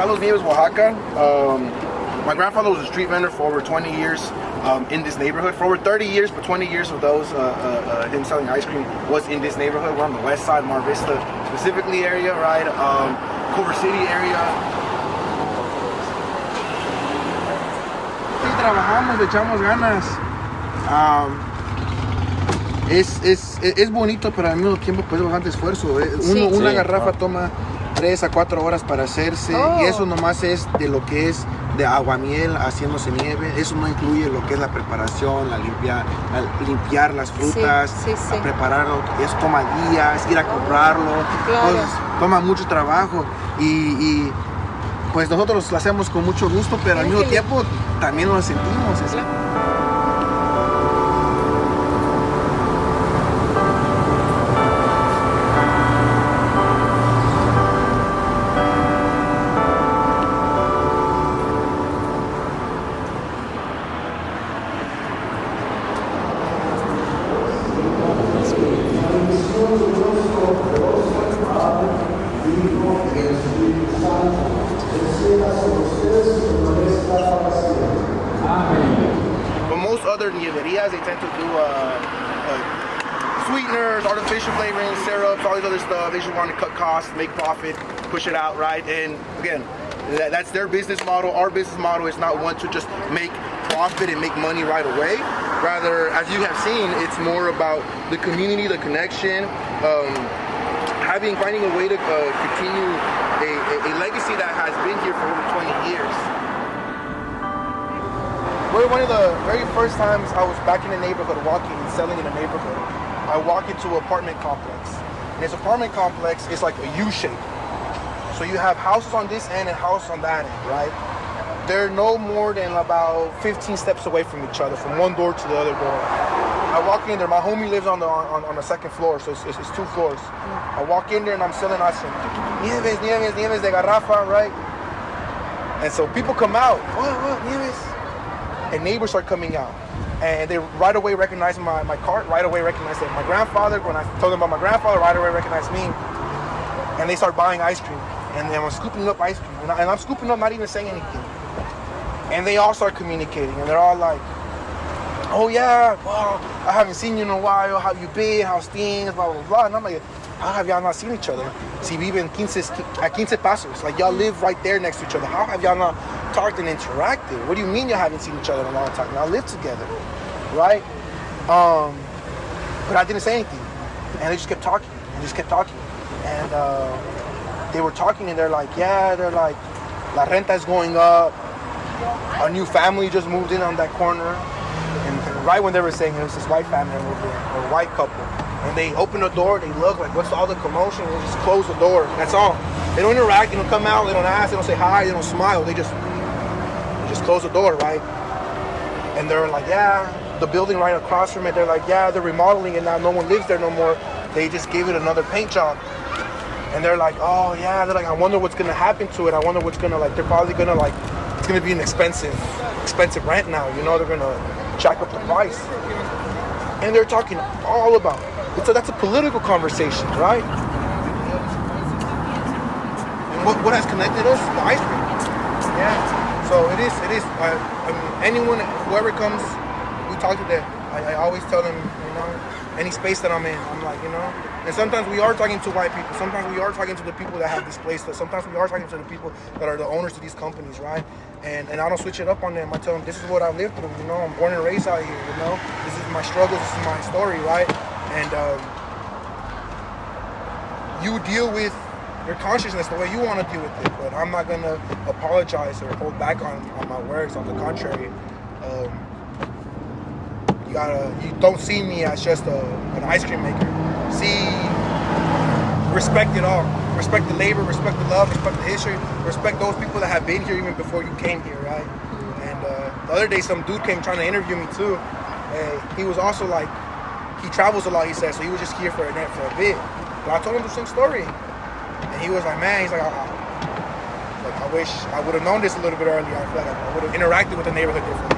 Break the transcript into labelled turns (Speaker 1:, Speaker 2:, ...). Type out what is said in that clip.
Speaker 1: Gonzalo's Nieves, Oaxaca. My grandfather was a street vendor for over 20 years in this neighborhood. For over 30 years, but 20 years of those, him selling ice cream was in this neighborhood. We're on the west side, Mar Vista specifically area, right? Culver City area. Sí, trabajamos, le echamos ganas. Es bonito, pero al mismo tiempo pues es bastante esfuerzo. Una garrafa toma 3 a 4 horas para hacerse y eso nomás es de lo que es de aguamiel haciéndose nieve. Eso no incluye lo que es la preparación, limpiar las frutas, prepararlo. Eso toma días, ir a comprarlo. Pues, toma mucho trabajo y pues nosotros lo hacemos con mucho gusto, pero al mismo tiempo también lo sentimos. But most other nieverias, they tend to do sweeteners, artificial flavorings, syrups, all these other stuff. They just want to cut costs, make profit, push it out, right? And again, that's their business model. Our business model is not one to just make profit and make money right away. Rather, as you have seen, it's more about the community, the connection, finding a way to continue a legacy that has been here for over 20 years. One of the very first times I was back in the neighborhood walking and selling in the neighborhood, I walked into an apartment complex. And this apartment complex is like a U shape. So you have houses on this end and houses on that end, right? They're no more than about 15 steps away from each other, from one door to the other door. I walk in there, my homie lives on the second floor, so it's 2 floors. I walk in there and I'm selling ice cream. Nieves de garrafa, right? And so people come out, what, Nieves? And neighbors are coming out. And they right away recognize my cart, right away recognize my grandfather. When I told them about my grandfather, right away recognize me. And they start buying ice cream. And then I'm scooping up ice cream. And I'm scooping up, not even saying anything. And they all start communicating. And they're all like, oh yeah, well, I haven't seen you in a while. How you been? How's things? Blah, blah, blah. And I'm like, how have y'all not seen each other? Si viven 15 pasos. Like y'all live right there next to each other. How have y'all not talked and interacted? What do you mean you haven't seen each other in a long time? Y'all live together, right? But I didn't say anything. And they just kept talking. And they were talking and they're like, la renta is going up. A new family just moved in on that corner. And right when they were saying it was this white family that moved in, or a white couple. And they open the door, they look like, what's all the commotion? They just close the door. That's all. They don't interact, they don't come out, they don't ask, they don't say hi, they don't smile. They just close the door, right? And they're like, yeah, the building right across from it, they're like, yeah, they're remodeling it now. No one lives there no more. They just gave it another paint job. And they're like, oh yeah, they're like, I wonder what's gonna happen to it. I wonder what's gonna, like, they're probably gonna, like, it's gonna be an expensive rent now. You know, they're gonna jack up the price. And they're talking all about it. So that's a political conversation, right? And what has connected us? The ice cream. Yeah. So it is. I mean, anyone, whoever comes, we talk to them. I always tell them, you know, any space that I'm in, I'm like, you know. And sometimes we are talking to white people. Sometimes we are talking to the people that have displaced us. Sometimes we are talking to the people that are the owners of these companies, right? And I don't switch it up on them. I tell them, this is what I lived through, you know. I'm born and raised out here, you know. This is my struggles. This is my story, right? And you deal with your consciousness the way you want to deal with it. But I'm not going to apologize or hold back on my words. On the contrary, you don't see me as just an ice cream maker. Respect it all. Respect the labor, respect the love, respect the history, respect those people that have been here even before you came here, right? And the other day, some dude came trying to interview me too. He was also like, he travels a lot, he said, so he was just here for a bit. But I told him the same story. And he was like, man, he's like, I wish I would have known this a little bit earlier. I feel like I would have interacted with the neighborhood differently.